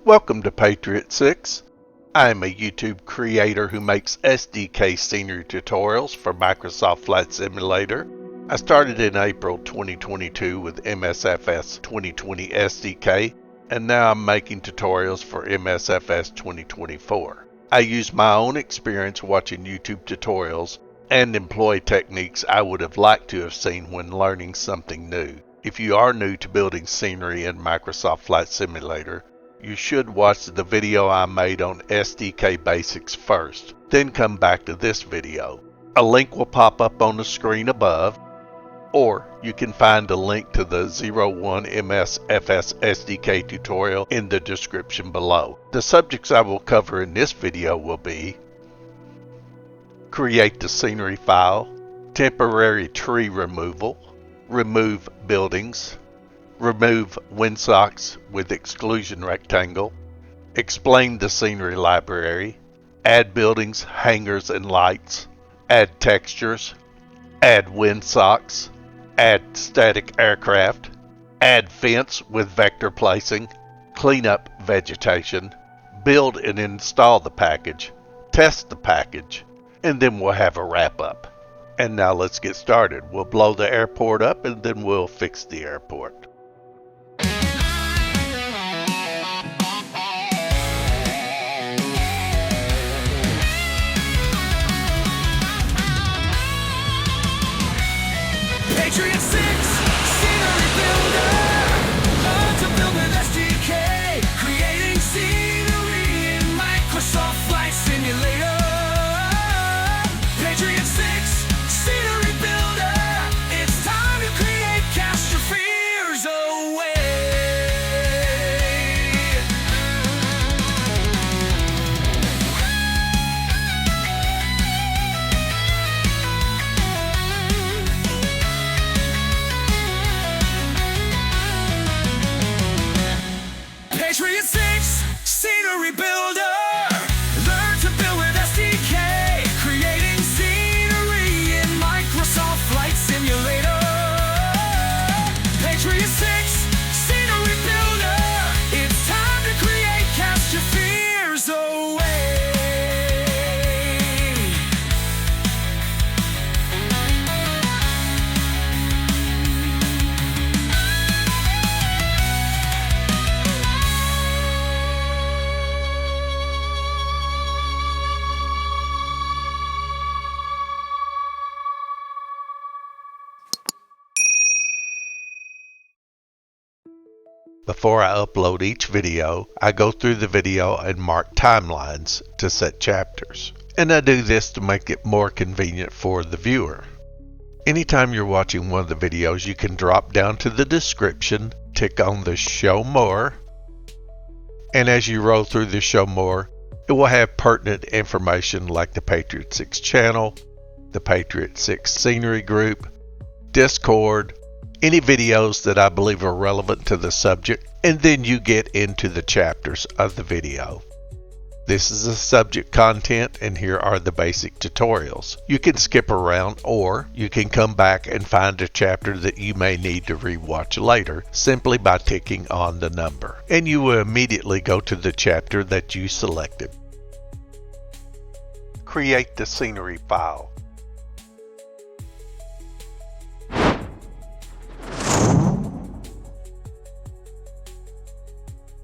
Welcome to Patriot Six. I am a YouTube creator who makes SDK scenery tutorials for Microsoft Flight Simulator. I started in April 2022 with MSFS 2020 SDK, and now I'm making tutorials for MSFS 2024. I use my own experience watching YouTube tutorials and employ techniques I would have liked to have seen when learning something new. If you are new to building scenery in Microsoft Flight Simulator, you should watch the video I made on SDK basics first, then come back to this video. A link will pop up on the screen above, or you can find a link to the 01 MSFS SDK tutorial in the description below. The subjects I will cover in this video will be: create the scenery file, temporary tree removal, remove buildings, remove Windsocks with exclusion rectangle, explain the scenery library, add buildings, hangars, and lights, add textures, add Windsocks, add static aircraft, add fence with vector placing, clean up vegetation, build and install the package, test the package, and then we'll have a wrap up. And now let's get started. We'll blow the airport up and then we'll fix the airport. Patriot Six, scenery builder. Learn to build with SDK, creating scenery in Microsoft Flight Simulator. Patriot Six, scenery builder. It's time to create, cast your fears away. Patriot Six, scenery builder. Learn to build with SDK, creating scenery in Microsoft Flight Simulator. Patriot Six, scenery builder. It's time to create, cast your fears away. Before I upload each video, I go through the video and mark timelines to set chapters. And I do this to make it more convenient for the viewer. Anytime you're watching one of the videos, you can drop down to the description, tick on the Show More, and as you roll through the Show More, it will have pertinent information like the Patriot Six Channel, the Patriot Six Scenery Group, Discord, any videos that I believe are relevant to the subject, and then you get into the chapters of the video. This is the subject content, and here are the basic tutorials. You can skip around, or you can come back and find a chapter that you may need to rewatch later simply by ticking on the number, and you will immediately go to the chapter that you selected. Create the scenery file.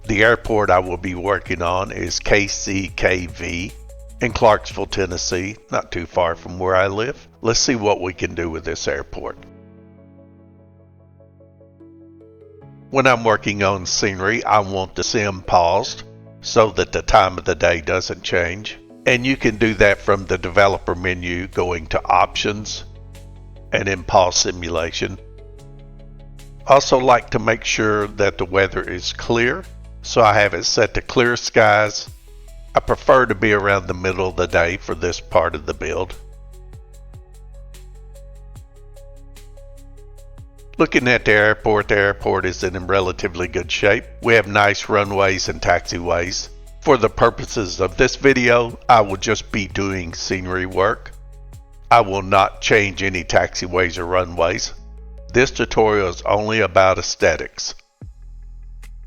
The airport I will be working on is KCKV in Clarksville, Tennessee, not too far from where I live. Let's see what we can do with this airport. When I'm working on scenery, I want the sim paused so that the time of the day doesn't change. And you can do that from the developer menu, going to options and then pause simulation. Also like to make sure that the weather is clear, so I have it set to clear skies. I prefer to be around the middle of the day for this part of the build. Looking at the airport is in relatively good shape. We have nice runways and taxiways. For the purposes of this video, I will just be doing scenery work. I will not change any taxiways or runways. This tutorial is only about aesthetics.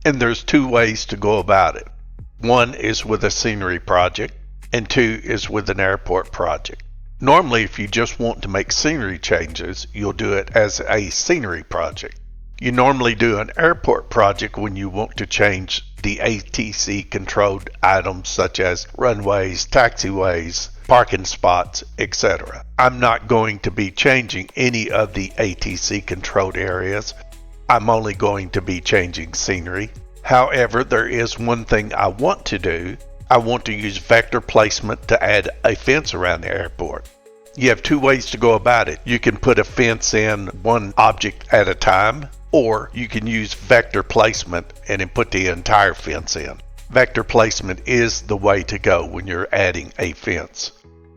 And there's two ways to go about it. One is with a scenery project, and two is with an airport project. Normally, if you just want to make scenery changes, you'll do it as a scenery project. You normally do an airport project when you want to change the ATC controlled items such as runways, taxiways, parking spots, etc. I'm not going to be changing any of the ATC controlled areas. I'm only going to be changing scenery. However, there is one thing I want to do. I want to use vector placement to add a fence around the airport. You have two ways to go about it. You can put a fence in one object at a time, or you can use vector placement and then put the entire fence in. Vector placement is the way to go when you're adding a fence.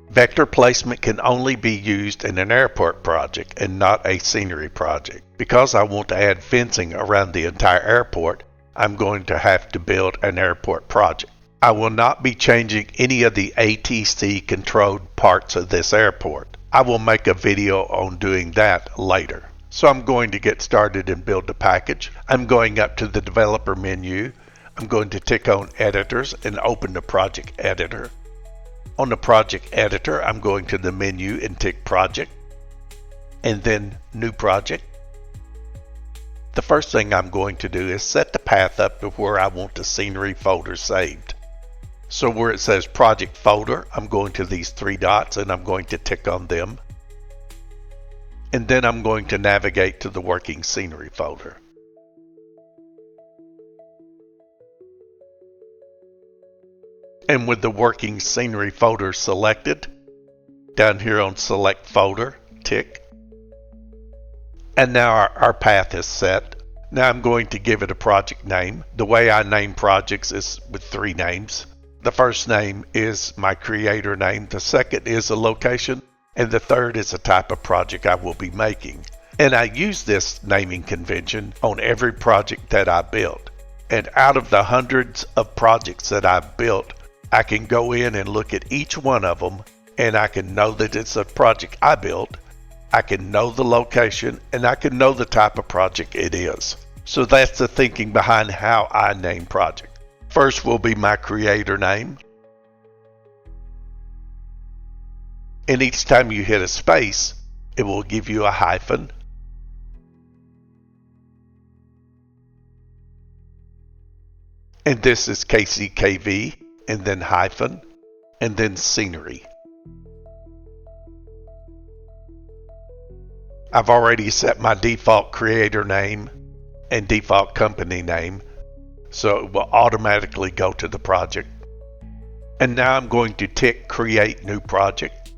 Vector placement can only be used in an airport project and not a scenery project. Because I want to add fencing around the entire airport, I'm going to have to build an airport project. I will not be changing any of the ATC controlled parts of this airport. I will make a video on doing that later. So I'm going to get started and build the package. I'm going up to the developer menu. I'm going to tick on editors and open the project editor. On the project editor, I'm going to the menu and tick project and then new project. The first thing I'm going to do is set the path up to where I want the scenery folder saved. So where it says project folder, I'm going to these three dots and I'm going to tick on them. And then I'm going to navigate to the working scenery folder. And with the working scenery folder selected, down here on select folder, tick. And now our path is set. Now I'm going to give it a project name. The way I name projects is with three names. The first name is my creator name, the second is a location, and the third is a type of project I will be making. And I use this naming convention on every project that I build. And out of the hundreds of projects that I've built, I can go in and look at each one of them, and I can know that it's a project I built. I can know the location, and I can know the type of project it is. So that's the thinking behind how I name projects. First will be my creator name. And each time you hit a space, it will give you a hyphen. And this is KCKV, and then hyphen, and then scenery. I've already set my default creator name and default company name, so it will automatically go to the project. And now I'm going to tick create new project.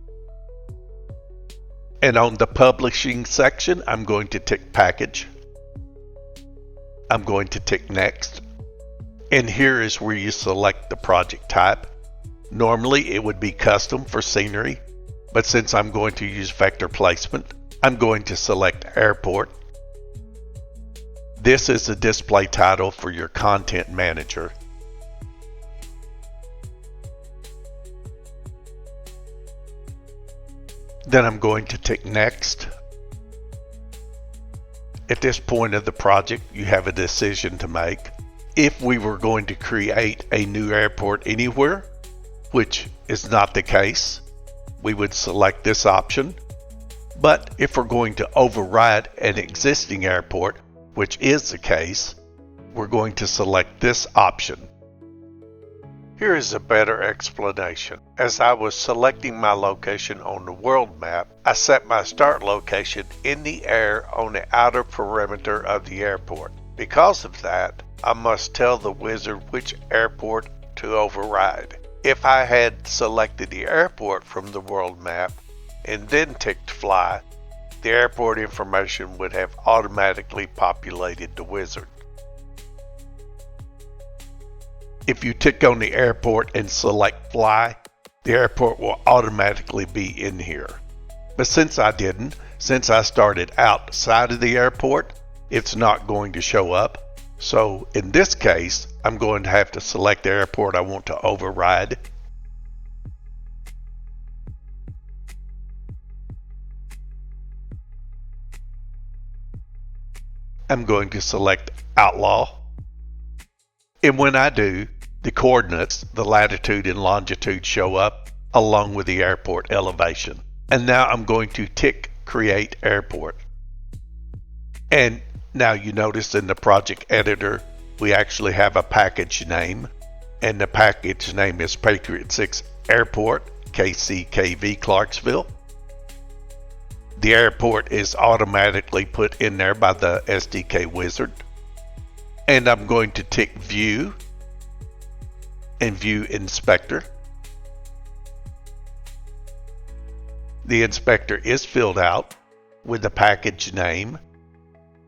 And on the publishing section, I'm going to tick package. I'm going to tick next. And here is where you select the project type. Normally it would be custom for scenery, but since I'm going to use vector placement, I'm going to select airport. This is the display title for your content manager. Then I'm going to tick next. At this point of the project, you have a decision to make. If we were going to create a new airport anywhere, which is not the case, we would select this option. But if we're going to override an existing airport, which is the case, we're going to select this option. Here is a better explanation. As I was selecting my location on the world map, I set my start location in the air on the outer perimeter of the airport. Because of that, I must tell the wizard which airport to override. If I had selected the airport from the world map and then ticked fly, the airport information would have automatically populated the wizard. If you tick on the airport and select fly, the airport will automatically be in here. But since I didn't, since I started outside of the airport, it's not going to show up. So in this case, I'm going to have to select the airport I want to override. I'm going to select outlaw. And when I do, The coordinates, the latitude and longitude, show up along with the airport elevation. And now I'm going to tick Create Airport. And now you notice in the project editor, we actually have a package name. And the package name is Patriot 6 Airport, KCKV Clarksville. The airport is automatically put in there by the SDK wizard. And I'm going to tick View and View Inspector. The inspector is filled out with the package name,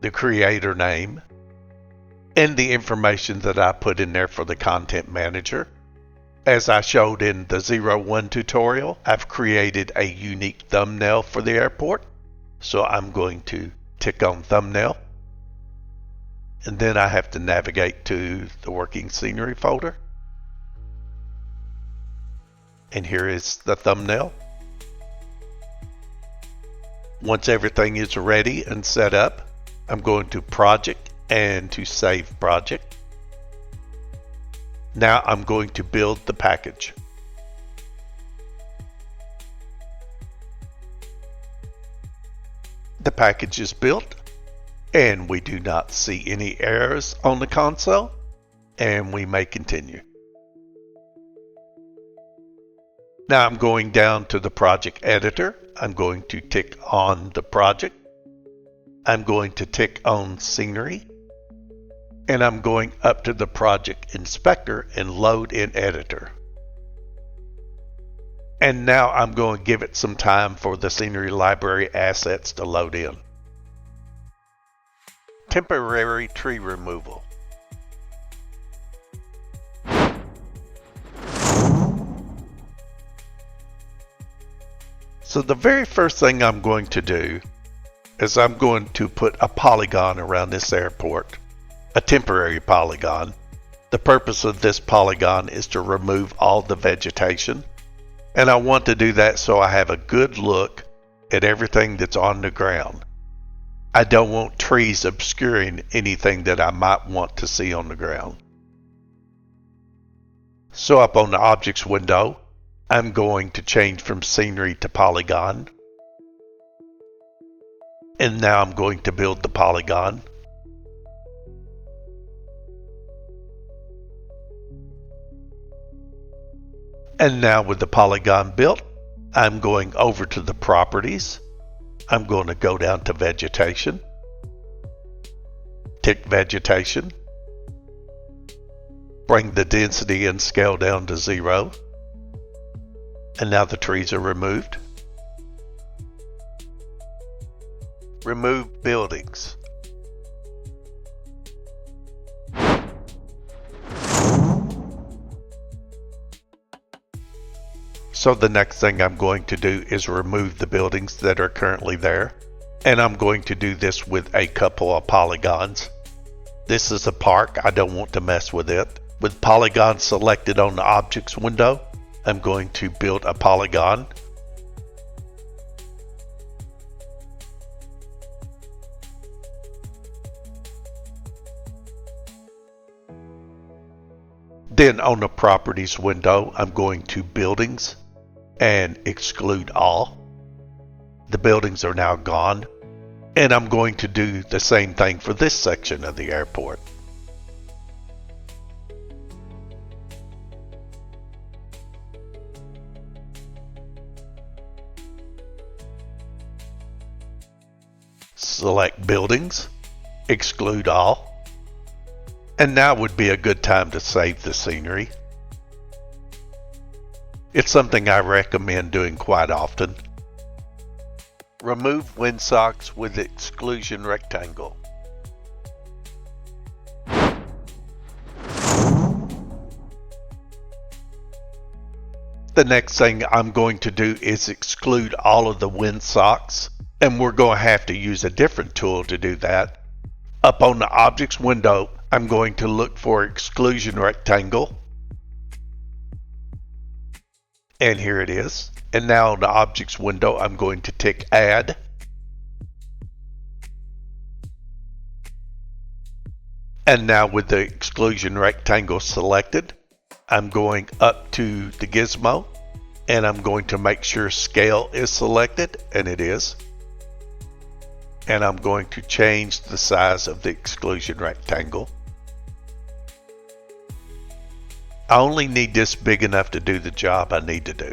the creator name, and the information that I put in there for the content manager. As I showed in the 01 tutorial, I've created a unique thumbnail for the airport. So I'm going to tick on thumbnail. And then I have to navigate to the working scenery folder. And here is the thumbnail. Once everything is ready and set up, I'm going to Project and to Save Project. Now I'm going to build the package. The package is built, and we do not see any errors on the console, and we may continue. Now I'm going down to the project editor. I'm going to tick on the project. I'm going to tick on scenery. And I'm going up to the project inspector and load in editor. And now I'm going to give it some time for the scenery library assets to load in. Temporary tree removal. So the very first thing I'm going to do is I'm going to put a polygon around this airport, a temporary polygon. The purpose of this polygon is to remove all the vegetation. And I want to do that so I have a good look at everything that's on the ground. I don't want trees obscuring anything that I might want to see on the ground. So up on the Objects window, I'm going to change from Scenery to Polygon. And now I'm going to build the polygon. And now with the polygon built, I'm going over to the properties. I'm going to go down to vegetation. Tick vegetation. Bring the density and scale down to 0. And now the trees are removed. Remove buildings. So the next thing I'm going to do is remove the buildings that are currently there. And I'm going to do this with a couple of polygons. This is a park. I don't want to mess with it. With polygon selected on the Objects window, I'm going to build a polygon. Then on the Properties window, I'm going to Buildings and exclude all. The buildings are now gone. And I'm going to do the same thing for this section of the airport. Select Buildings, exclude all. And now would be a good time to save the scenery. It's something I recommend doing quite often. Remove Windsocks with exclusion rectangle. The next thing I'm going to do is exclude all of the Windsocks, and we're going to have to use a different tool to do that. Up on the Objects window, I'm going to look for exclusion rectangle. And here it is. And now on the Objects window, I'm going to tick Add. And now with the exclusion rectangle selected, I'm going up to the gizmo, and I'm going to make sure scale is selected, and it is. And I'm going to change the size of the exclusion rectangle. I only need this big enough to do the job I need to do.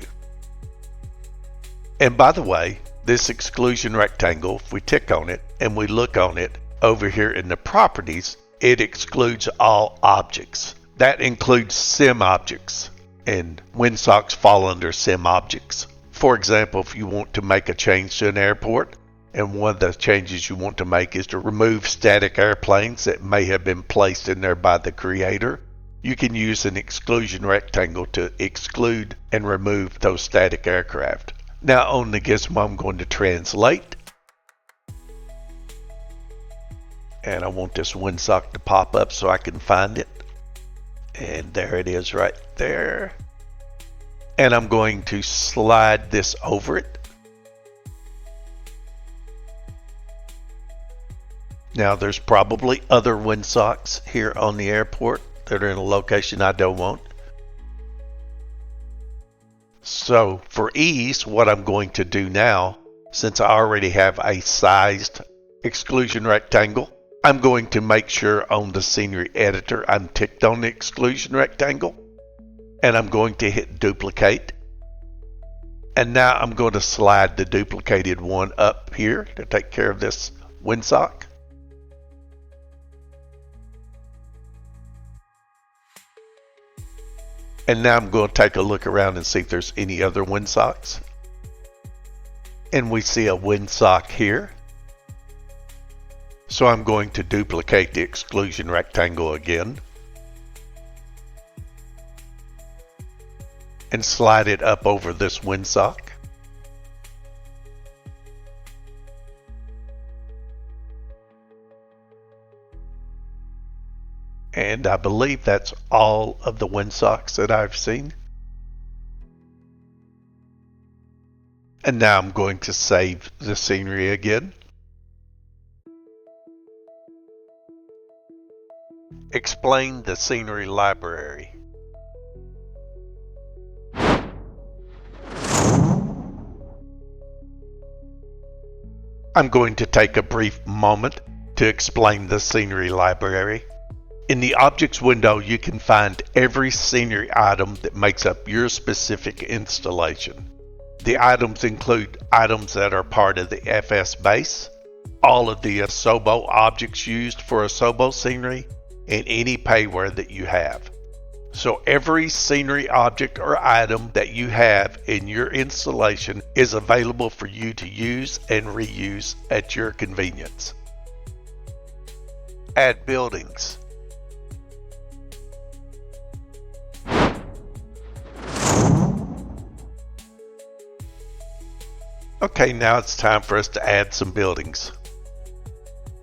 And by the way, this exclusion rectangle, if we tick on it and we look on it over here in the properties, it excludes all objects. That includes sim objects, and Windsocks fall under sim objects. For example, if you want to make a change to an airport, and one of the changes you want to make is to remove static airplanes that may have been placed in there by the creator, you can use an exclusion rectangle to exclude and remove those static aircraft. Now on the gizmo, I'm going to translate. And I want this Windsock to pop up so I can find it. And there it is right there. And I'm going to slide this over it. Now there's probably other Windsocks here on the airport that are in a location I don't want. So for ease, what I'm going to do now, since I already have a sized exclusion rectangle, I'm going to make sure on the scenery editor I'm ticked on the exclusion rectangle, and I'm going to hit duplicate. And now I'm going to slide the duplicated one up here to take care of this Windsock. And now I'm going to take a look around and see if there's any other Windsocks. And we see a Windsock here. So I'm going to duplicate the exclusion rectangle again. And slide it up over this Windsock. And I believe that's all of the Windsocks that I've seen. And now I'm going to save the scenery again. Explain the scenery library. I'm going to take a brief moment to explain the scenery library. In the Objects window, you can find every scenery item that makes up your specific installation. The items include items that are part of the FS base, all of the Asobo objects used for Asobo scenery, and any payware that you have. So every scenery object or item that you have in your installation is available for you to use and reuse at your convenience. Add buildings. Okay, now it's time for us to add some buildings.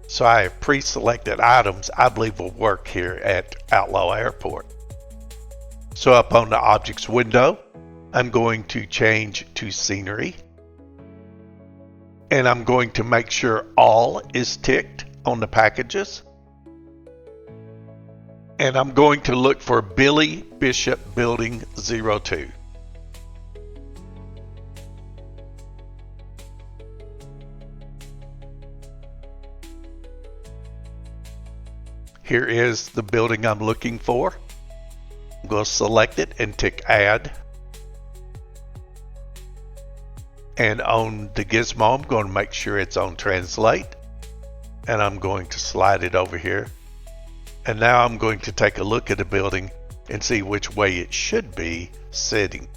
So I have pre-selected items I believe will work here at Outlaw Airport. So up on the Objects window, I'm going to change to Scenery. And I'm going to make sure All is ticked on the packages. And I'm going to look for Billy Bishop Building 02. Here is the building I'm looking for. I'm going to select it and tick Add. And on the gizmo, I'm going to make sure it's on Translate. And I'm going to slide it over here. And now I'm going to take a look at the building and see which way it should be sitting.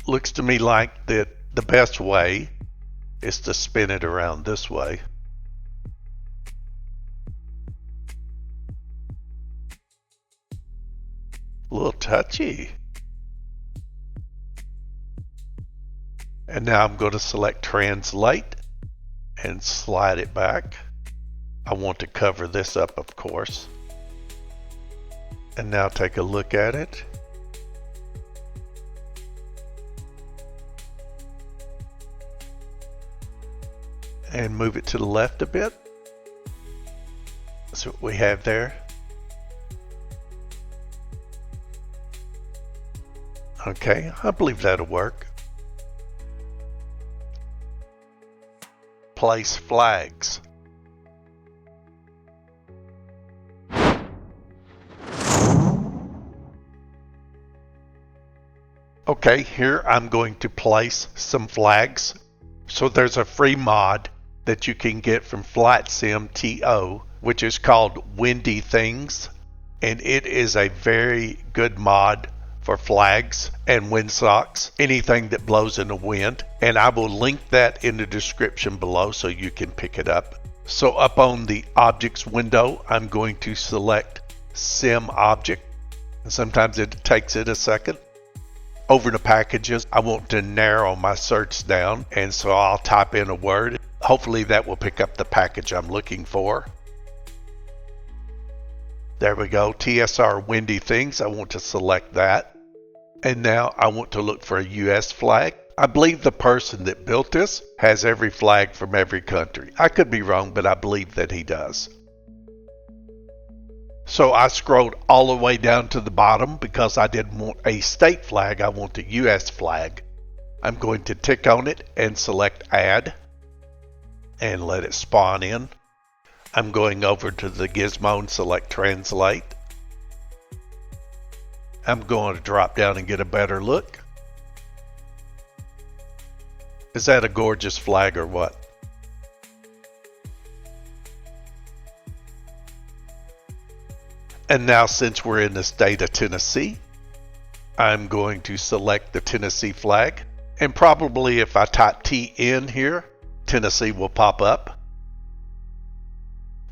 Looks to me like that the best way is to spin it around this way. A little touchy. And now I'm going to select Translate and slide it back. I want to cover this up, of course. And now take a look at it. and move it to the left a bit. That's what we have there. Okay, I believe that'll work. Place flags. Okay, here I'm going to place some flags. So there's a free mod that you can get from FlightSim.to, which is called Windy Things, and it is a very good mod for flags and windsocks, anything that blows in the wind, and I will link that in the description below so you can pick it up. So up on the objects window, I'm going to select Sim Object, and sometimes it takes it a second. Over the packages, I want to narrow my search down, and so I'll type in a word. Hopefully that will pick up the package I'm looking for. There we go, TSR Windy Things. I want to select that. And now I want to look for a US flag. I believe the person that built this has every flag from every country. I could be wrong, but I believe that he does. So I scrolled all the way down to the bottom because I didn't want a state flag, I want a US flag. I'm going to tick on it and select Add and let it spawn in. I'm going over to the gizmo and select Translate. I'm going to drop down and get a better look. Is that a gorgeous flag or what? And now since we're in the state of Tennessee, I'm going to select the Tennessee flag. And probably if I type TN here, Tennessee will pop up.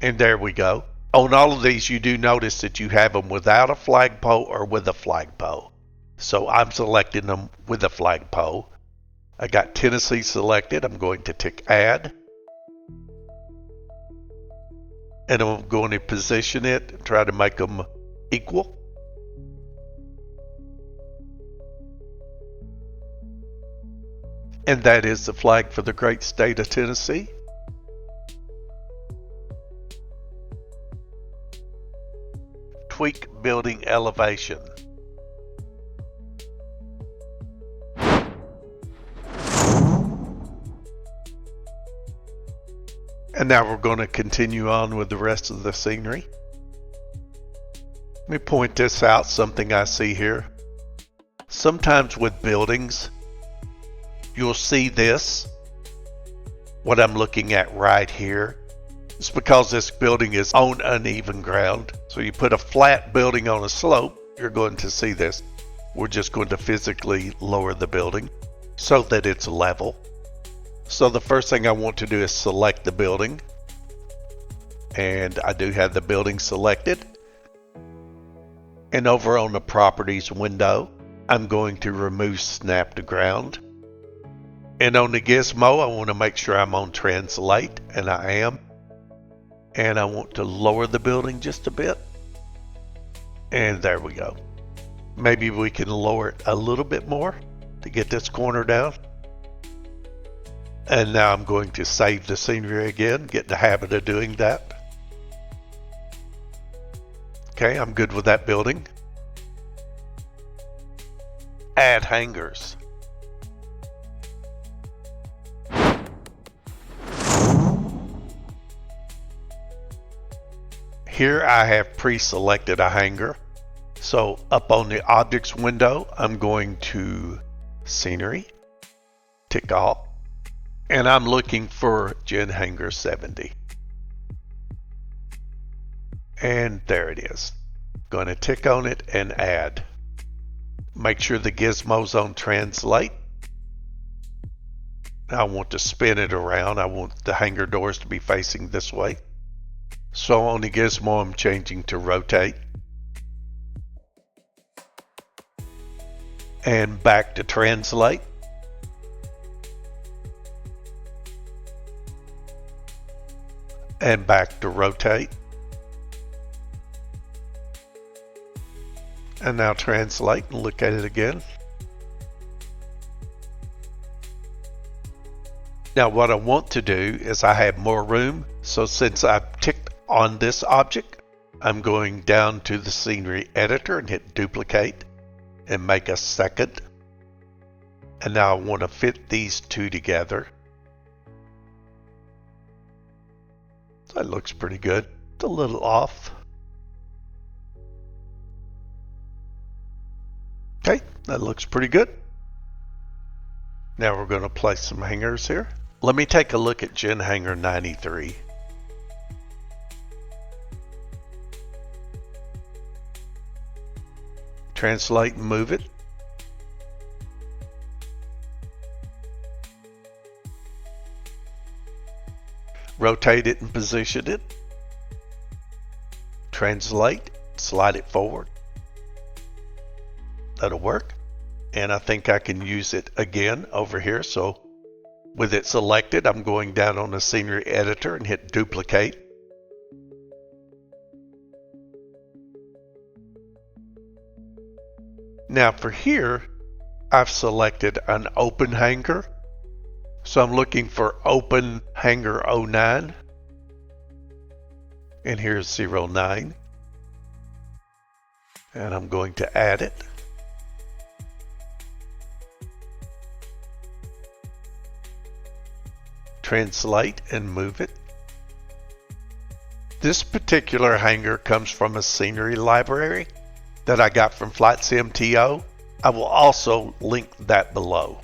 And there we go. On all of these, you do notice that you have them without a flagpole or with a flagpole. So I'm selecting them with a flagpole. I got Tennessee selected. I'm going to tick Add. And I'm going to position it and try to make them equal. And that is the flag for the great state of Tennessee. Tweak building elevation. And now we're going to continue on with the rest of the scenery. Let me point this out, something I see here. Sometimes with buildings, you'll see this, what I'm looking at right here. It's because this building is on uneven ground. So you put a flat building on a slope, you're going to see this. We're just going to physically lower the building so that it's level. So the first thing I want to do is select the building. And I do have the building selected. And over on the properties window, I'm going to remove snap to ground. And on the gizmo, I want to make sure I'm on translate, and I am. And I want to lower the building just a bit. And there we go. Maybe we can lower it a little bit more to get this corner down. And now I'm going to save the scenery again, get in the habit of doing that. Okay, I'm good with that building. Add hangars. Here I have pre-selected a hangar. So up on the objects window, I'm going to scenery, tick off, and I'm looking for Gen Hangar 70. And there it is. Going to tick on it and add. Make sure the gizmo's on translate. I want to spin it around. I want the hangar doors to be facing this way. So on the gizmo, I'm changing to rotate. And back to translate. And back to rotate. And now translate and look at it again. Now what I want to do is I have more room, so since I've ticked on this object, I'm going down to the scenery editor and hit duplicate and make a second. And now I want to fit these two together. That looks pretty good. It's a little off. Okay, that looks pretty good. Now we're going to place some hangers here. Let me take a look at Gen Hanger 93. Translate and move it. Rotate it and position it. Translate, slide it forward. That'll work. And I think I can use it again over here. So with it selected, I'm going down on the scenery editor and hit duplicate. Now for here, I've selected an open hanger. So I'm looking for open hanger 09. And here's 09. And I'm going to add it. Translate and move it. This particular hanger comes from a scenery library that I got from Flight Sim TO. I will also link that below.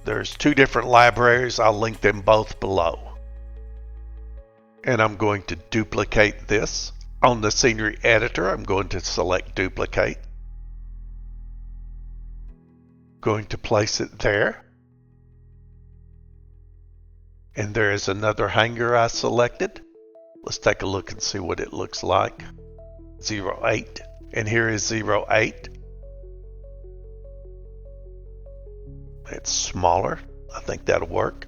There's two different libraries. I'll link them both below. And I'm going to duplicate this. On the scenery editor, I'm going to select duplicate. Going to place it there. And there is another hanger I selected. Let's take a look and see what it looks like. 08. And here is 08. It's smaller. I think that'll work.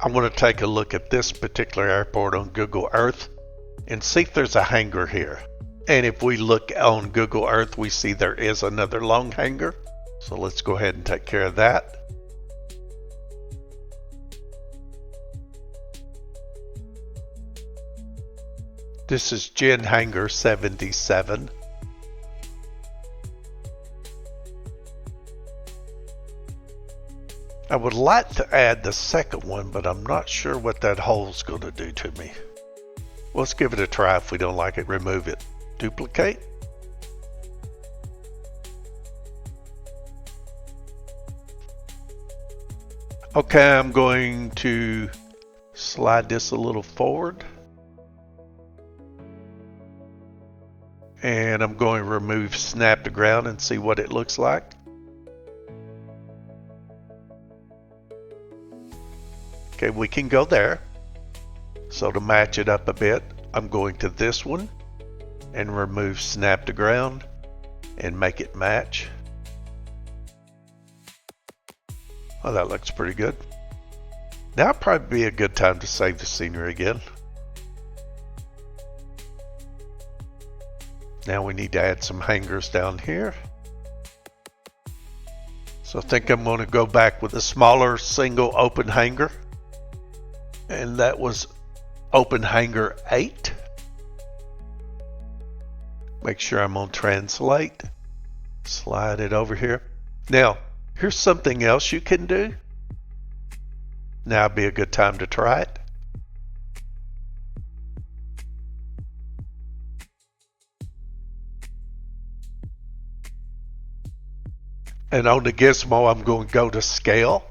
I want to take a look at this particular airport on Google Earth and see if there's a hanger here. And if we look on Google Earth, we see there is another long hanger. So let's go ahead and take care of that. This is Gen Hanger 77. I would like to add the second one, but I'm not sure what that hole's going to do to me. Let's give it a try. If we don't like it, remove it. Duplicate. Okay, I'm going to slide this a little forward. And I'm going to remove snap to ground and see what it looks like. Okay, we can go there. So to match it up a bit, I'm going to this one and remove snap to ground and make it match. Oh, that looks pretty good. Now would probably be a good time to save the scenery again. Now we need to add some hangers down here. So I think I'm going to go back with a smaller single open hanger. And that was open hanger 8. Make sure I'm on translate. Slide it over here. Now, here's something else you can do. Now would be a good time to try it. And on the gizmo, I'm going to go to scale.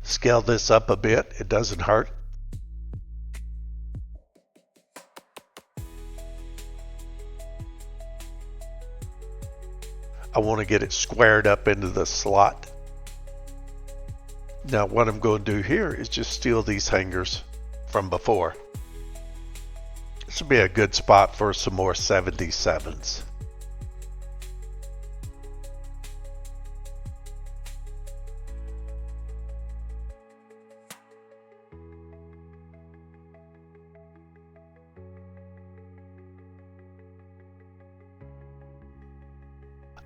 Scale this up a bit. It doesn't hurt. I want to get it squared up into the slot. Now what I'm going to do here is just steal these hangers from before. This would be a good spot for some more 77s.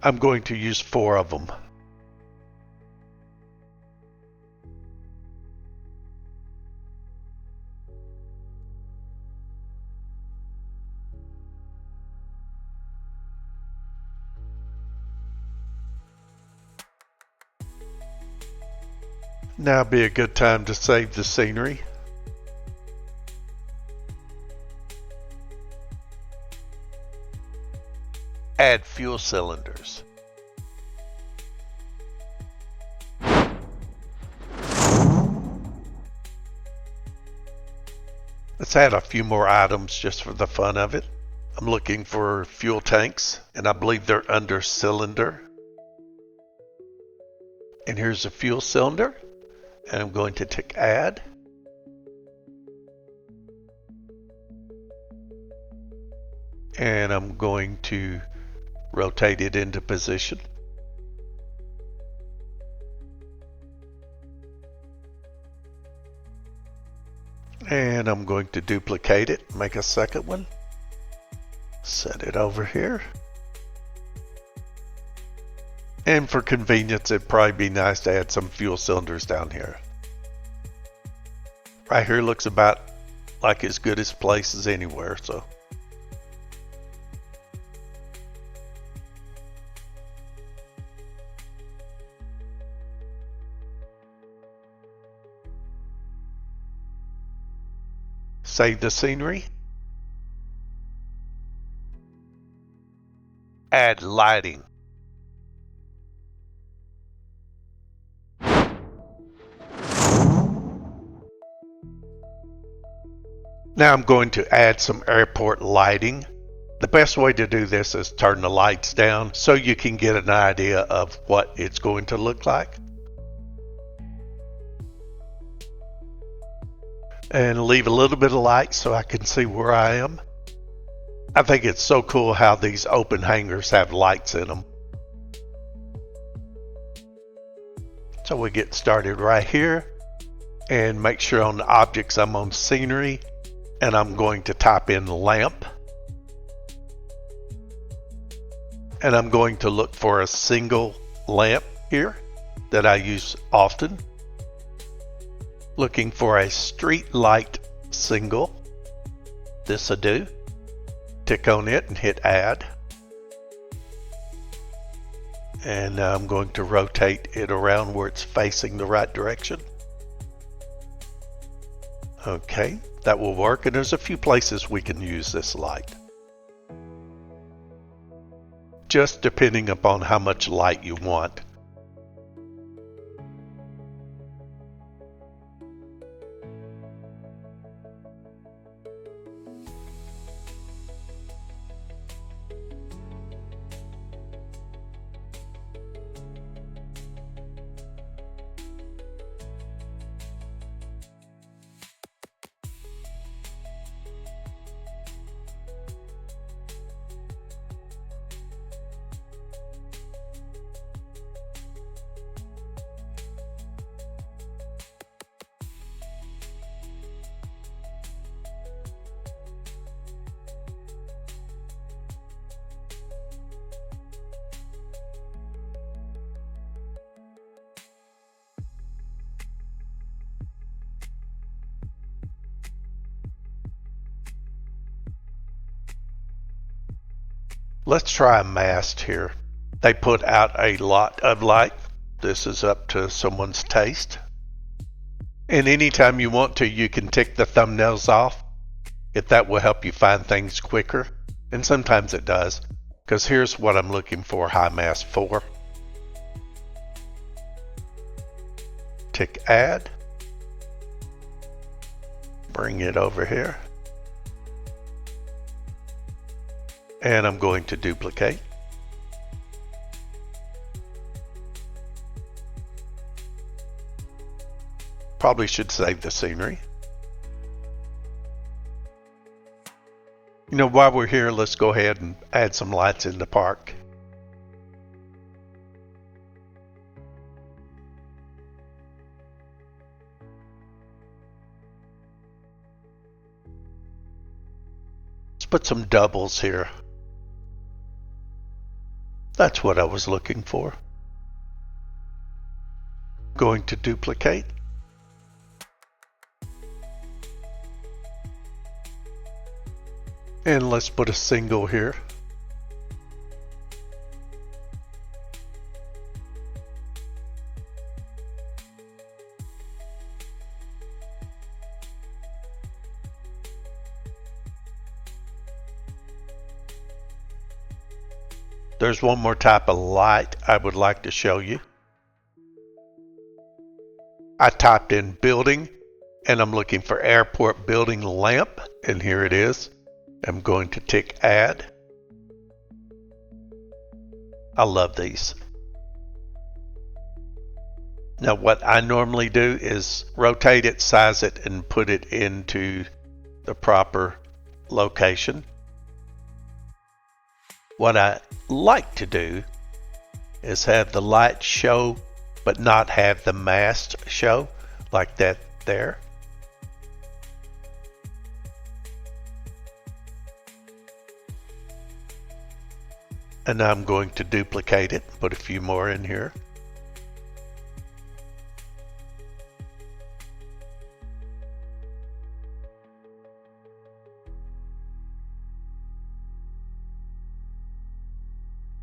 I'm going to use 4 of them. Now would be a good time to save the scenery. Add fuel cylinders. Let's add a few more items just for the fun of it. I'm looking for fuel tanks, and I believe they're under cylinder. And here's a fuel cylinder, and I'm going to tick add. And I'm going to rotate it into position. And I'm going to duplicate it, make a second one. Set it over here. And for convenience, it'd probably be nice to add some fuel cylinders down here. Right here looks about like as good as place as anywhere, so. Save the scenery. Add lighting. Now I'm going to add some airport lighting. The best way to do this is turn the lights down so you can get an idea of what it's going to look like. And leave a little bit of light so I can see where I am. I think it's so cool how these open hangars have lights in them. So we get started right here and make sure on the objects I'm on scenery, and I'm going to type in lamp. And I'm going to look for a single lamp here that I use often. Looking for a street light single. This will do. Tick on it and hit add. And now I'm going to rotate it around where it's facing the right direction. Okay, that will work, and there's a few places we can use this light. Just depending upon how much light you want. Let's try a mast here. They put out a lot of light. This is up to someone's taste. And anytime you want to, you can tick the thumbnails off if that will help you find things quicker. And sometimes it does, because here's what I'm looking for, high mast 4. Tick add. Bring it over here. And I'm going to duplicate. Probably should save the scenery. You know, while we're here, let's go ahead and add some lights in the park. Let's put some doubles here. That's what I was looking for. Going to duplicate. And let's put a single here. There's one more type of light I would like to show you. I typed in building and I'm looking for airport building lamp, and here it is. I'm going to tick add. I love these. Now what I normally do is rotate it, size it, and put it into the proper location. What I like to do is have the light show but not have the mast show, like that there. And I'm going to duplicate it, put a few more in here.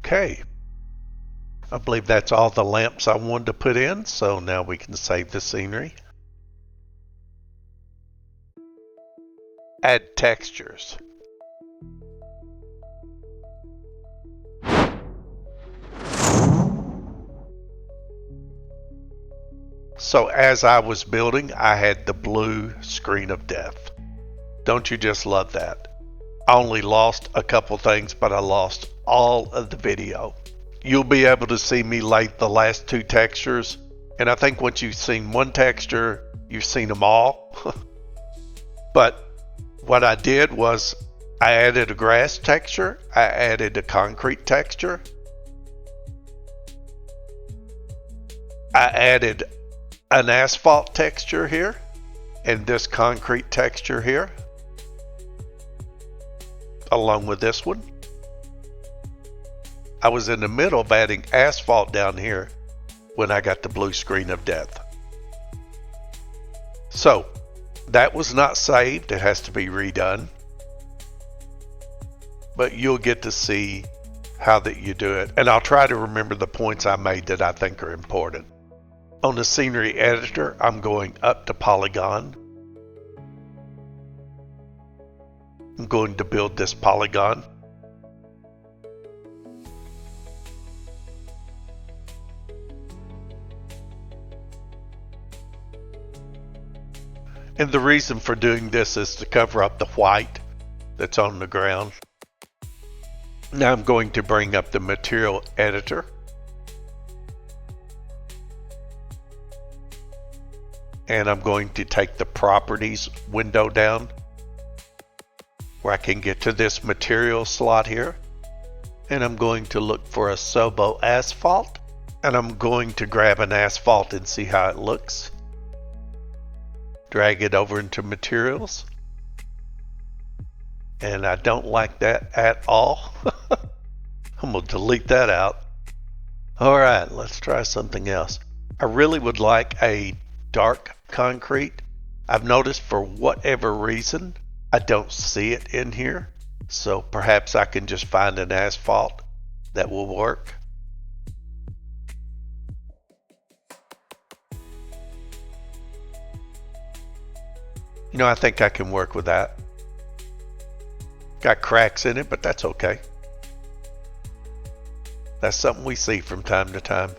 Okay, I believe that's all the lamps I wanted to put in, so now we can save the scenery. Add textures. So as I was building, I had the blue screen of death. Don't you just love that? I only lost a couple things, but I lost all of the video. You'll be able to see me lay the last two textures, and I think once you've seen one texture, you've seen them all. But what I did was I added a grass texture, I added a concrete texture, I added an asphalt texture here, and this concrete texture here, along with this one. I was in the middle of adding asphalt down here when I got the blue screen of death. So that was not saved. It has to be redone. But you'll get to see how that you do it. And I'll try to remember the points I made that I think are important. On the scenery editor, I'm going up to polygon. I'm going to build this polygon. And the reason for doing this is to cover up the white that's on the ground. Now I'm going to bring up the material editor. And I'm going to take the properties window down where I can get to this material slot here. And I'm going to look for Asobo asphalt. And I'm going to grab an asphalt and see how it looks. Drag it over into materials. And I don't like that at all. I'm going to delete that out. Alright, let's try something else. I really would like a dark concrete. I've noticed for whatever reason I don't see it in here, so perhaps I can just find an asphalt that will work. You know, I think I can work with that. Got cracks in it, but that's okay. That's something we see from time to time.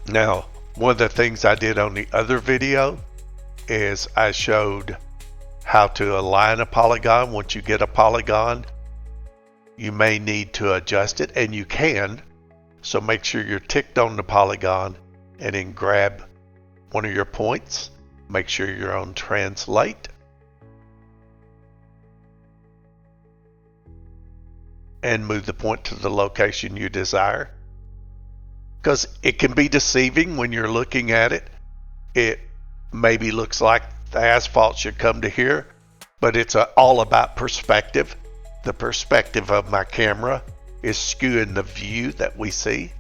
Now, one of the things I did on the other video is I showed how to align a polygon. Once you get a polygon, you may need to adjust it, and you can. So make sure you're ticked on the polygon and then grab one of your points. Make sure you're on translate. And move the point to the location you desire. Because it can be deceiving when you're looking at it. It maybe looks like the asphalt should come to here, but it's all about perspective. The perspective of my camera is skewing the view that we see.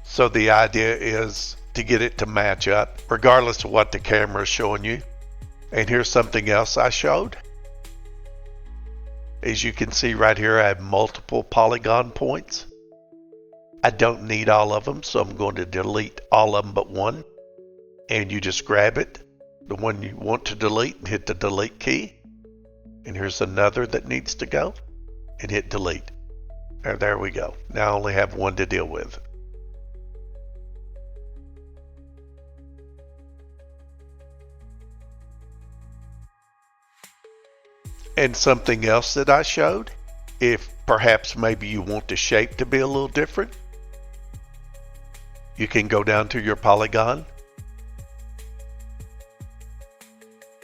So the idea is to get it to match up regardless of what the camera is showing you. And here's something else I showed. As you can see right here, I have multiple polygon points. I don't need all of them, so I'm going to delete all of them but one. And you just grab it, the one you want to delete, and hit the delete key. And here's another that needs to go, and hit delete. There we go. Now I only have one to deal with. And something else that I showed, if perhaps maybe you want the shape to be a little different, you can go down to your polygon,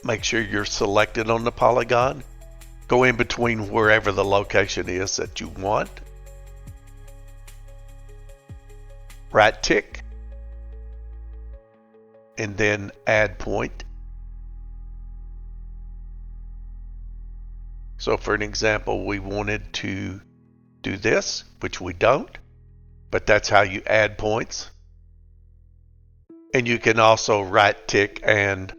make sure you're selected on the polygon, go in between wherever the location is that you want, right tick, and then add point. So for an example, we wanted to do this, which we don't, but that's how you add points. And you can also right tick and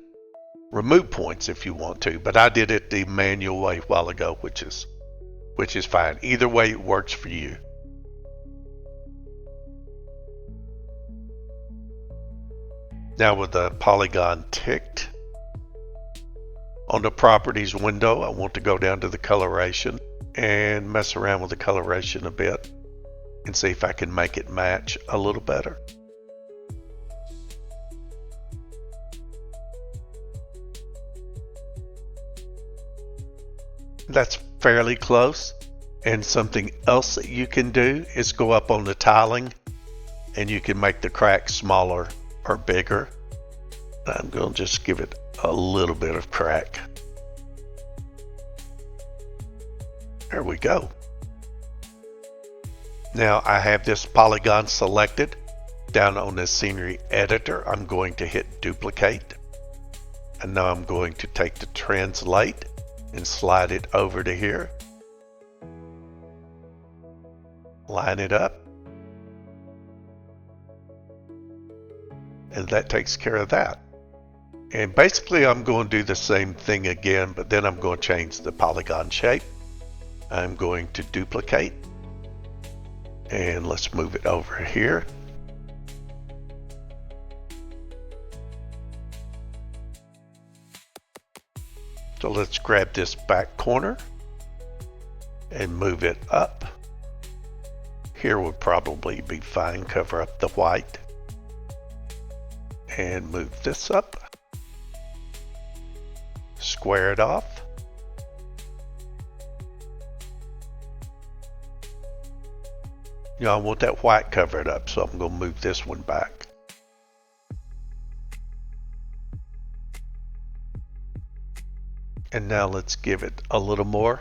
remove points if you want to, but I did it the manual way a while ago, which is fine. Either way it works for you. Now with the polygon ticked, on the properties window, I want to go down to the coloration and mess around with the coloration a bit and see if I can make it match a little better. That's fairly close. And something else that you can do is go up on the tiling and you can make the cracks smaller or bigger. I'm going to just give it a little bit of crack. There we go. Now I have this polygon selected. Down on the scenery editor, I'm going to hit duplicate. And now I'm going to take the translate and slide it over to here. Line it up. And that takes care of that. And basically I'm going to do the same thing again, but then I'm going to change the polygon shape. I'm going to duplicate. And let's move it over here. So let's grab this back corner and move it up. Here would probably be fine. Cover up the white. And move this up. Square it off. You know, I want that white covered up, so I'm going to move this one back. And now let's give it a little more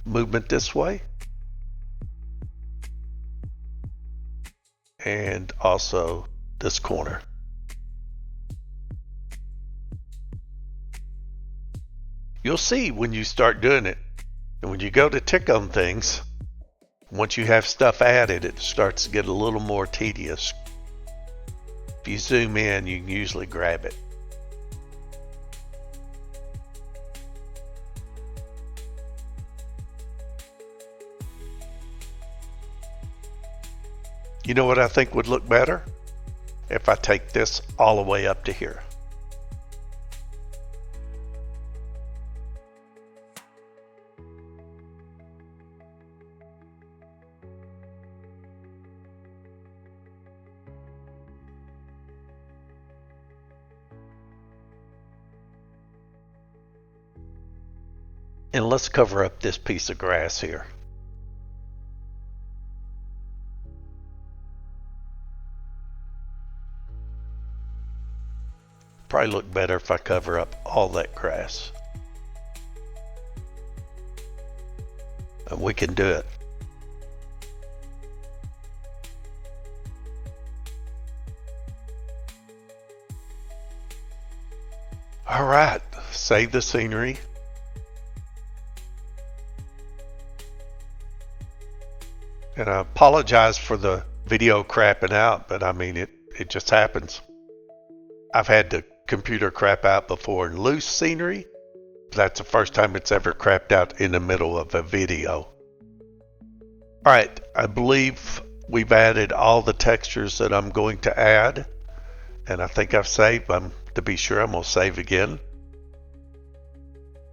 movement this way. And also this corner. You'll see when you start doing it, and when you go to tick on things, once you have stuff added, it starts to get a little more tedious. If you zoom in, you can usually grab it. You know what I think would look better? If I take this all the way up to here. And let's cover up this piece of grass here. Probably look better if I cover up all that grass. And we can do it. Alright, save the scenery. And I apologize for the video crapping out, but I mean it just happens. I've had the computer crap out before in loose scenery. That's the first time it's ever crapped out in the middle of a video. Alright, I believe we've added all the textures that I'm going to add. And I think I've saved. To be sure, I'm going to save again.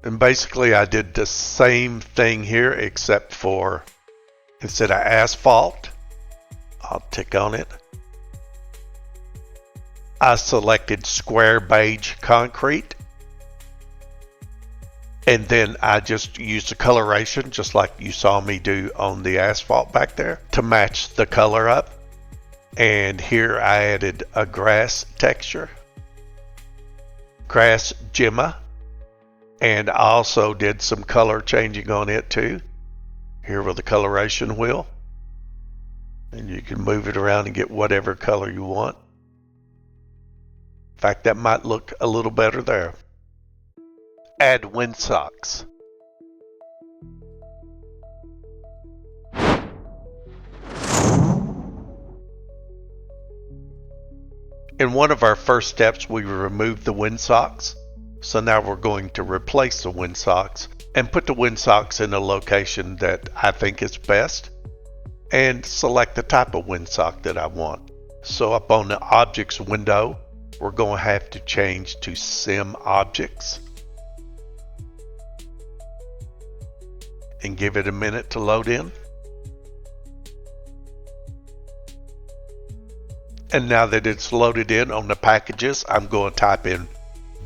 And basically I did the same thing here, except for instead of asphalt, I'll tick on it. I selected square beige concrete. And then I just used the coloration, just like you saw me do on the asphalt back there, to match the color up. And here I added a grass texture, grass gemma, and I also did some color changing on it too. Here with the coloration wheel. And you can move it around and get whatever color you want. In fact, that might look a little better there. Add Windsocks. In one of our first steps, we removed the windsocks. So now we're going to replace the windsocks and put the windsocks in a location that I think is best and select the type of windsock that I want. So up on the Objects window, we're going to have to change to Sim Objects and give it a minute to load in. And now that it's loaded in on the packages, I'm going to type in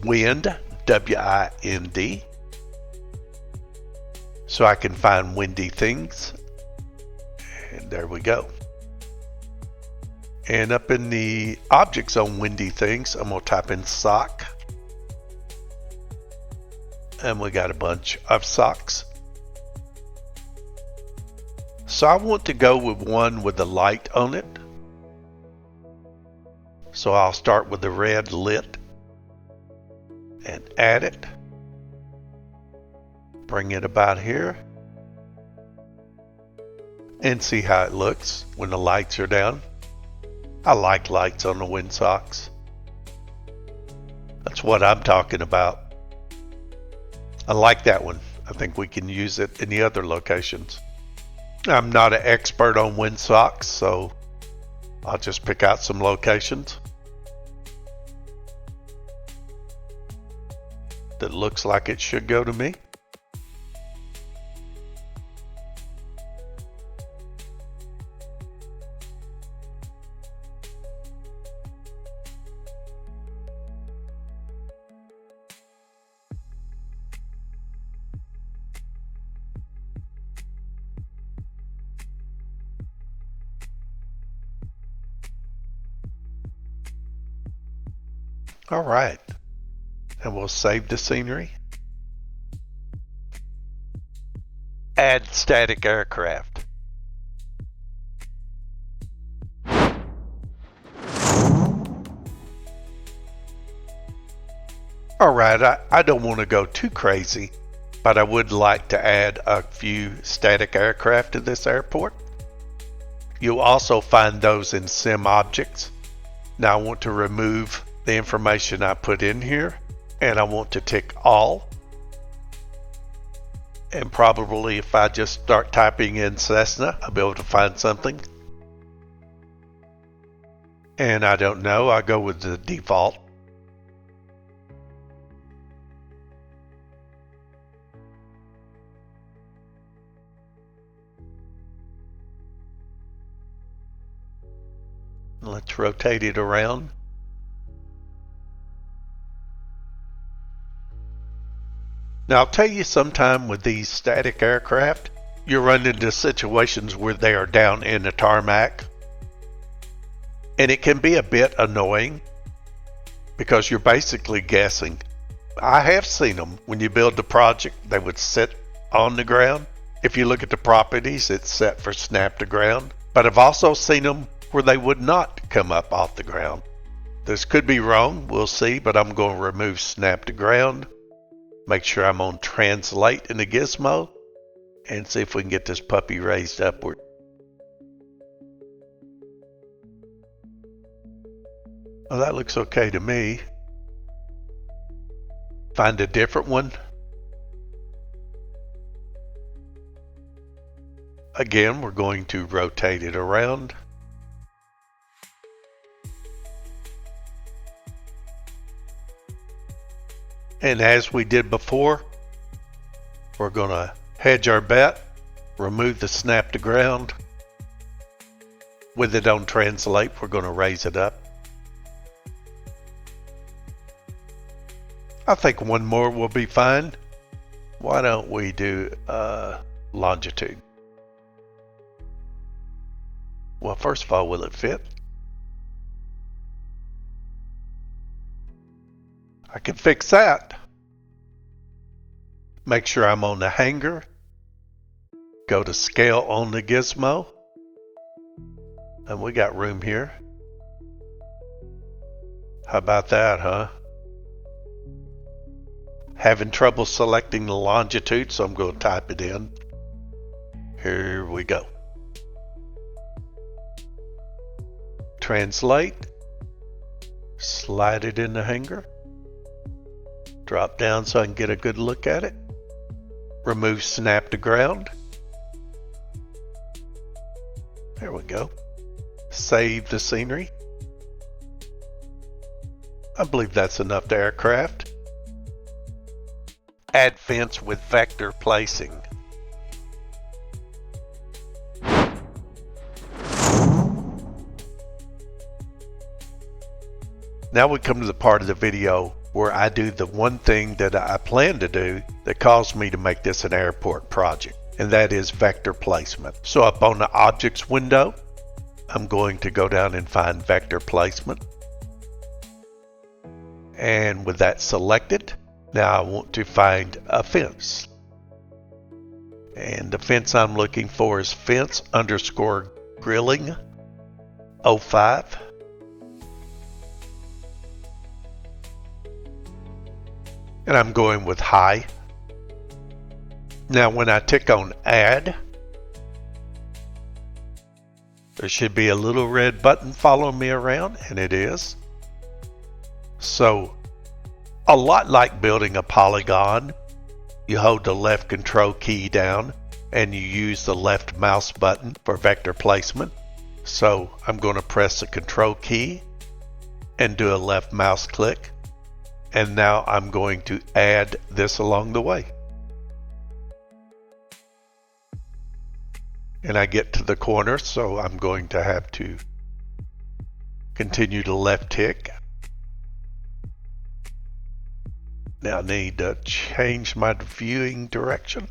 Wind, W-I-N-D, so I can find windy things. And there we go. And up in the Objects on windy things, I'm going to type in sock. And we got a bunch of socks. So I want to go with one with the light on it. So I'll start with the red lit and add it. Bring it about here. And see how it looks when the lights are down. I like lights on the windsocks. That's what I'm talking about. I like that one. I think we can use it in the other locations. I'm not an expert on windsocks, so I'll just pick out some locations that looks like it should go to me. All right, and we'll save the scenery. Add static aircraft. All right, I don't want to go too crazy, but I would like to add a few static aircraft to this airport. You'll also find those in Sim Objects. Now I want to remove the information I put in here, and I want to tick all. And probably if I just start typing in Cessna, I'll be able to find something. And I don't know, I'll go with the default. Let's rotate it around. Now I'll tell you, sometime with these static aircraft, you run into situations where they are down in the tarmac. And it can be a bit annoying because you're basically guessing. I have seen them when you build the project, they would sit on the ground. If you look at the properties, it's set for snap to ground. But I've also seen them where they would not come up off the ground. This could be wrong, we'll see, but I'm going to remove snap to ground. Make sure I'm on translate in the gizmo and see if we can get this puppy raised upward. Well, that looks okay to me. Find a different one. Again, we're going to rotate it around. And as we did before, we're going to hedge our bet, remove the snap to ground. With it on translate, we're going to raise it up. I think one more will be fine. Why don't we do longitude? Well, first of all, will it fit? I can fix that. Make sure I'm on the hanger. Go to scale on the gizmo. And we got room here. How about that, huh? Having trouble selecting the longitude, so I'm going to type it in. Here we go. Translate. Slide it in the hanger. Drop down so I can get a good look at it. Remove snap to ground. There we go. Save the scenery. I believe that's enough to aircraft. Add fence with vector placing. Now we come to the part of the video where I do the one thing that I plan to do that caused me to make this an airport project, and that is vector placement. So up on the objects window, I'm going to go down and find vector placement. And with that selected, now I want to find a fence. And the fence I'm looking for is fence underscore grilling 05. And I'm going with high. Now when I tick on add, there should be a little red button following me around, and it is. So a lot like building a polygon, you hold the left control key down and you use the left mouse button for vector placement. So I'm going to press the control key and do a left mouse click. And now I'm going to add this along the way. And I get to the corner, so I'm going to have to continue to left tick. Now I need to change my viewing direction.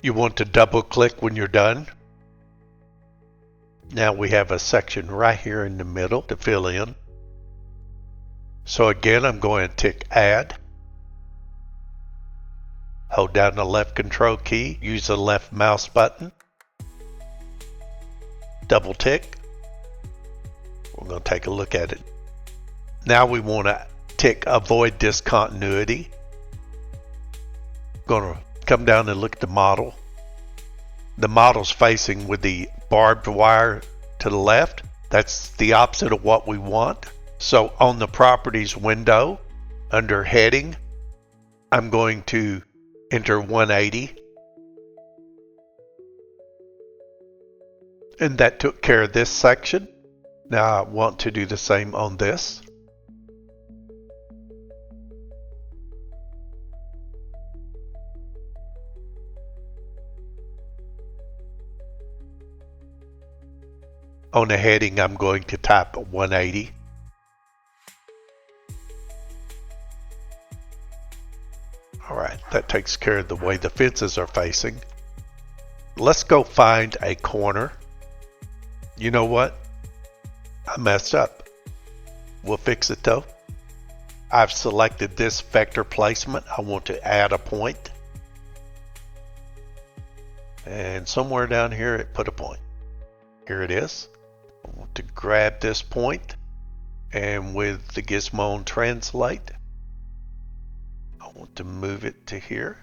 You want to double click when you're done. Now we have a section right here in the middle to fill in. So again, I'm going to tick add. Hold down the left control key, use the left mouse button. Double tick. We're going to take a look at it. Now we want to tick avoid discontinuity. Going to come down and look at the model. The model's facing with the barbed wire to the left. That's the opposite of what we want. So on the properties window, under heading, I'm going to enter 180. And that took care of this section. Now I want to do the same on this. On the heading, I'm going to type 180. Alright, that takes care of the way the fences are facing. Let's go find a corner. You know what? I messed up. We'll fix it though. I've selected this vector placement. I want to add a point. And somewhere down here it put a point. Here it is. I want to grab this point, and with the gizmo on translate, I want to move it to here.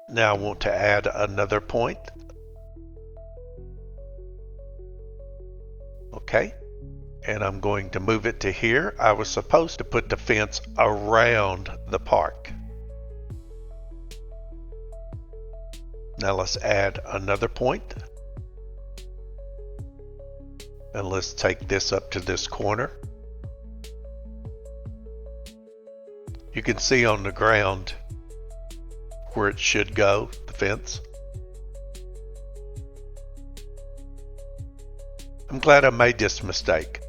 Now I want to add another point. Okay, and I'm going to move it to here. I was supposed to put the fence around the park. Now let's add another point. And let's take this up to this corner. You can see on the ground where it should go, the fence. I'm glad I made this mistake.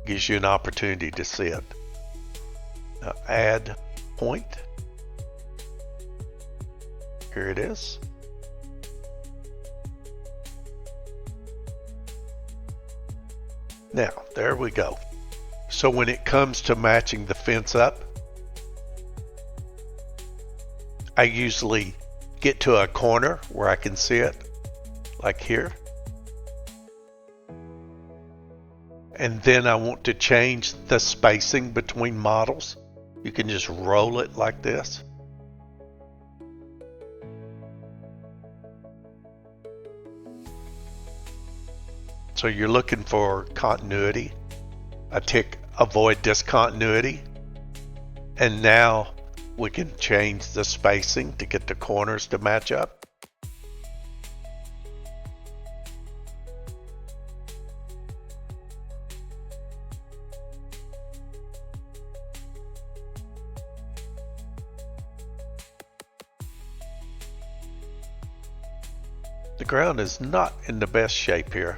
Gives you an opportunity to see it. Now add point. Here it is. Now, there we go. So when it comes to matching the fence up, I usually get to a corner where I can see it, like here. And then I want to change the spacing between models. You can just roll it like this. So you're looking for continuity. I tick avoid discontinuity. And now we can change the spacing to get the corners to match up. The ground is not in the best shape here.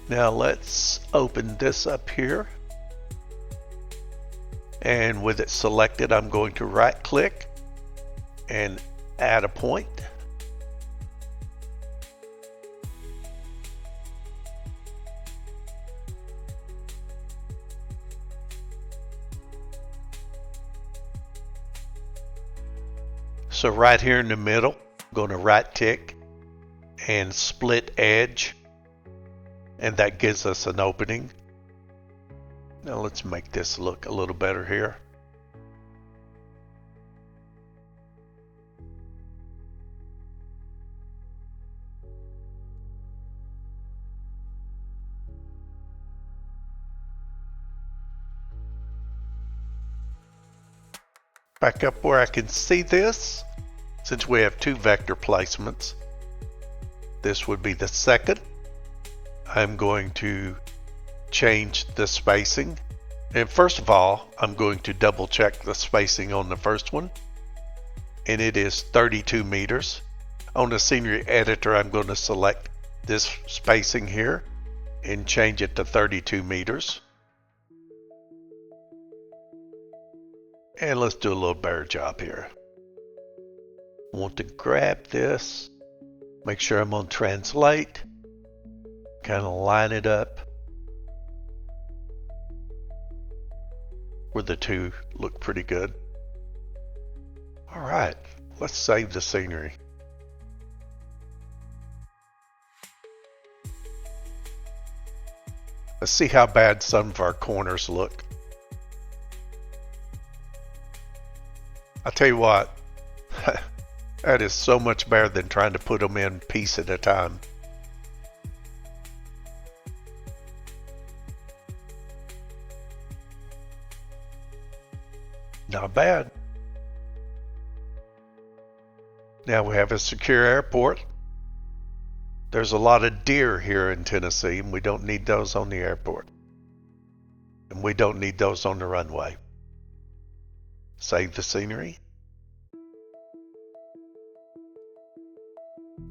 Now let's open this up here, and with it selected I'm going to right click and add a point. So right here in the middle, I'm going to right tick and split edge. And that gives us an opening. Now let's make this look a little better here. Back up where I can see this. Since we have two vector placements, this would be the second. I'm going to change the spacing. And first of all, I'm going to double check the spacing on the first one. And it is 32 meters. On the scenery editor, I'm going to select this spacing here and change it to 32 meters. And let's do a little better job here. I want to grab this, make sure I'm on translate. Kind of line it up where the two look pretty good. Let's save the scenery. Let's see how bad some of our corners look. I'll tell you what, that is so much better than trying to put them in piece at a time. Not bad. Now we have a secure airport. There's a lot of deer here in Tennessee, and we don't need those on the airport. And we don't need those on the runway. Save the scenery.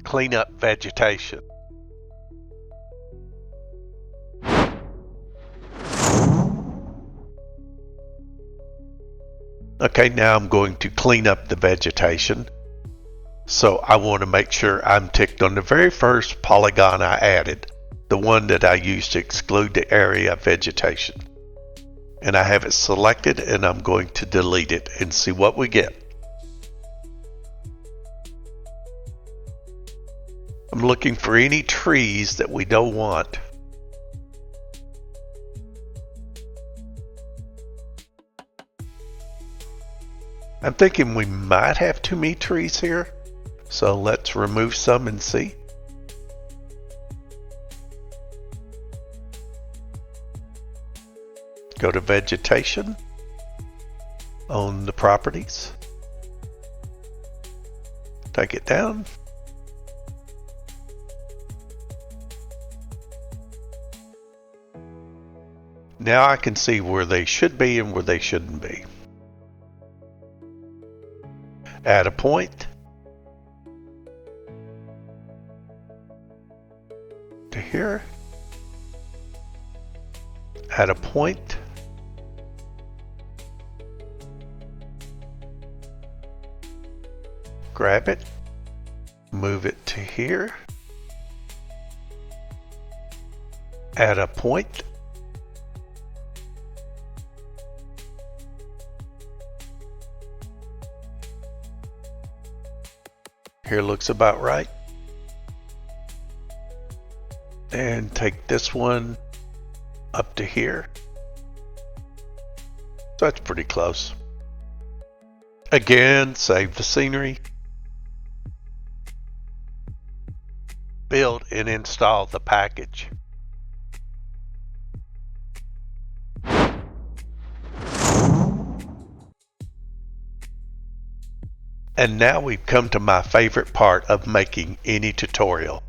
Clean up vegetation. Okay, now I'm going to clean up the vegetation. So I want to make sure I'm ticked on the very first polygon I added, the one that I used to exclude the area vegetation. And I have it selected, and I'm going to delete it and see what we get. I'm looking for any trees that we don't want. I'm thinking we might have too many trees here. So let's remove some and see. Go to vegetation on the properties. Take it down. Now I can see where they should be and where they shouldn't be. Add a point. To here. Add a point. Grab it. Move it to here. Add a point. Here looks about right. And take this one up to here. So that's pretty close. Again, save the scenery. Build and install the package. And now we've come to my favorite part of making any tutorial.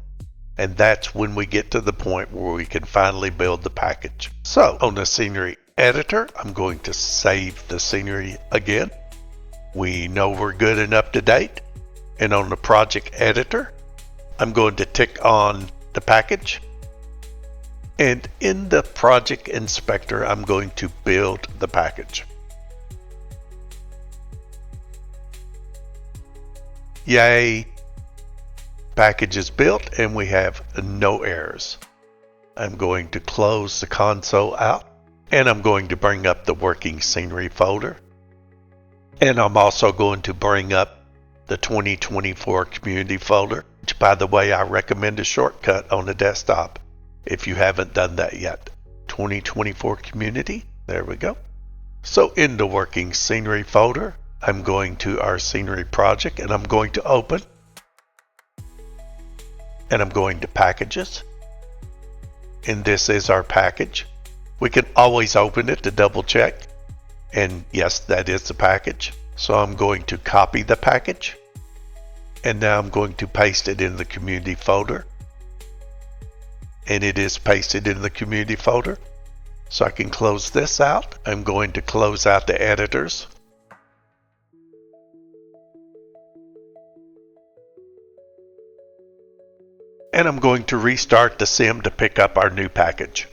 And that's when we get to the point where we can finally build the package. So on the scenery editor, I'm going to save the scenery again. We know we're good and up to date. And on the project editor, I'm going to tick on the package. And in the project inspector, I'm going to build the package. Yay! Package is built and we have no errors. I'm going to close the console out and I'm going to bring up the working scenery folder. And I'm also going to bring up the 2024 community folder, which by the way, I recommend a shortcut on the desktop if you haven't done that yet. 2024 community, there we go. So in the working scenery folder, I'm going to our scenery project and I'm going to open. And I'm going to packages. And this is our package. We can always open it to double check. And yes, that is the package. So I'm going to copy the package. And now I'm going to paste it in the community folder. And it is pasted in the community folder. So I can close this out. I'm going to close out the editors. And I'm going to restart the sim to pick up our new package.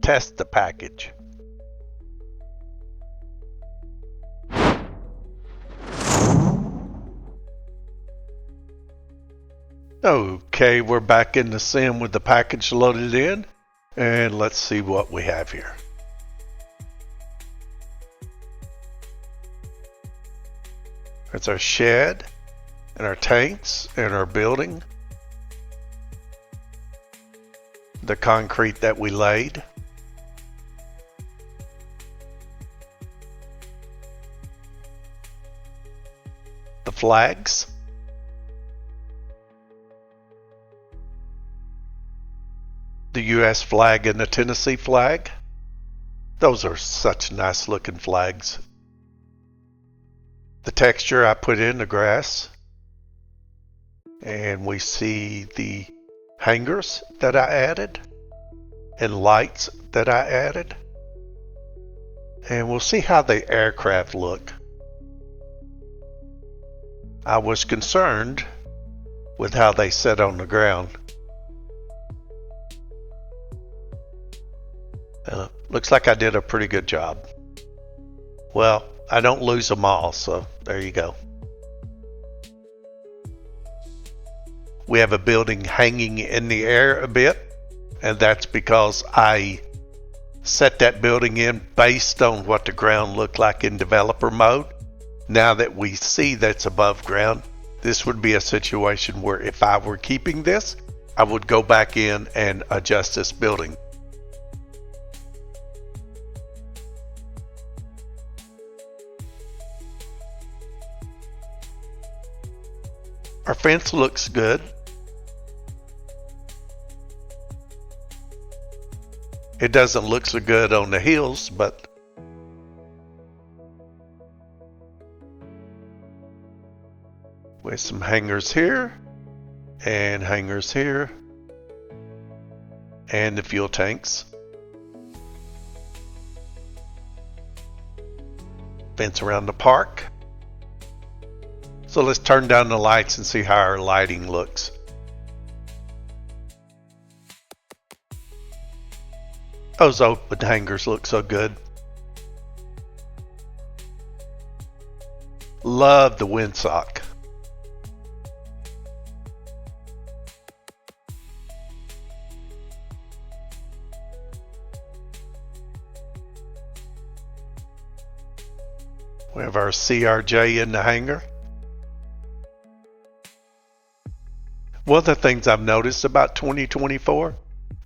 Test the package. Okay, we're back in the sim with the package loaded in. And let's see what we have here. That's our shed and our tanks and our building. The concrete that we laid. The flags. The US flag and the Tennessee flag. Those are such nice looking flags. The texture I put in the grass. And we see the hangars that I added and lights that I added. And we'll see how the aircraft look. I was concerned with how they sat on the ground. Looks like I did a pretty good job. Well, I don't lose them all, so there you go. We have a building hanging in the air a bit, and that's because I set that building in based on what the ground looked like in developer mode. Now that we see that's above ground, this would be a situation where if I were keeping this, I would go back in and adjust this building. Our fence looks good. It doesn't look so good on the hills, but with some hangars here and hangars here and the fuel tanks. Fence around the park. So let's turn down the lights and see how our lighting looks. Those open hangars look so good. Love the windsock. We have our CRJ in the hangar. One of the things I've noticed about 2024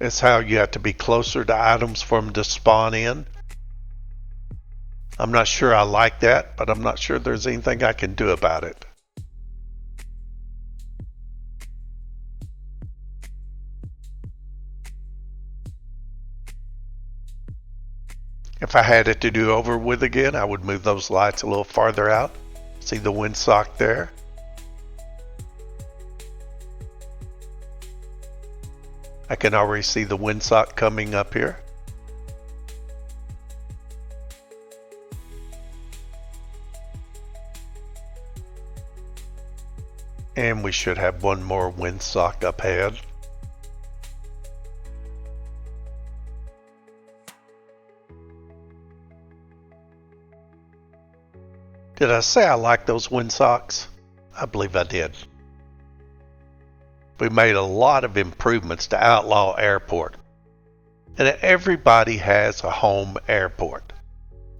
is how you have to be closer to items for them to spawn in. I'm not sure I like that, but I'm not sure there's anything I can do about it. If I had it to do over with again, I would move those lights a little farther out. See the windsock there? I can already see the windsock coming up here. And we should have one more windsock up ahead. Did I say I like those windsocks? I believe I did. We made a lot of improvements to Outlaw Airport. And everybody has a home airport.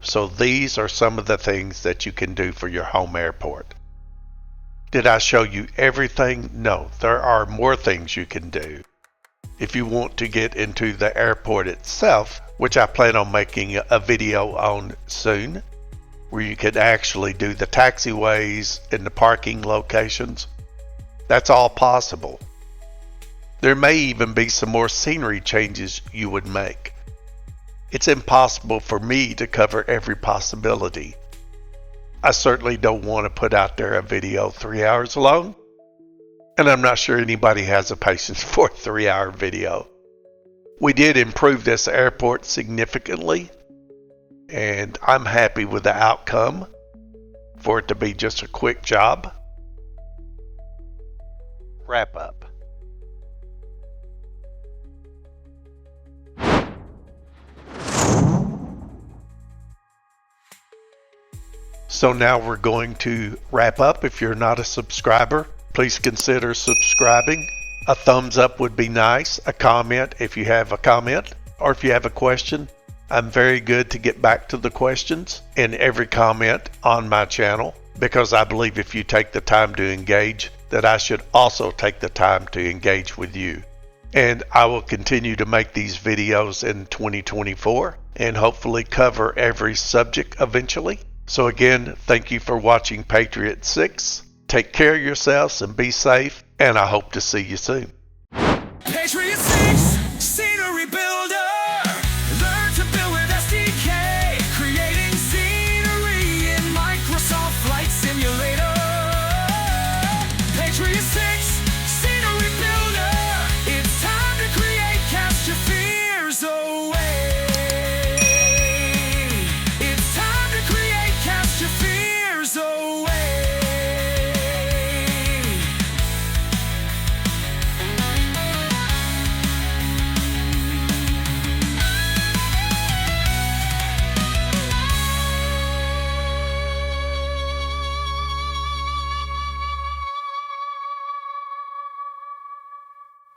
So these are some of the things that you can do for your home airport. Did I show you everything? No, there are more things you can do. If you want to get into the airport itself, which I plan on making a video on soon, where you can actually do the taxiways and the parking locations, that's all possible. There may even be some more scenery changes you would make. It's impossible for me to cover every possibility. I certainly don't want to put out there a video 3 hours long, and I'm not sure anybody has the patience for a 3-hour video. We did improve this airport significantly, and I'm happy with the outcome for it to be just a quick job. Wrap up. So now we're going to wrap up. If you're not a subscriber, please consider subscribing. A thumbs up would be nice. A comment if you have a comment, or if you have a question. I'm very good to get back to the questions in every comment on my channel. because I believe if you take the time to engage, that I should also take the time to engage with you. And I will continue to make these videos in 2024 and hopefully cover every subject eventually. So again, thank you for watching Patriot 6. Take care of yourselves and be safe, and I hope to see you soon. Patriot Six!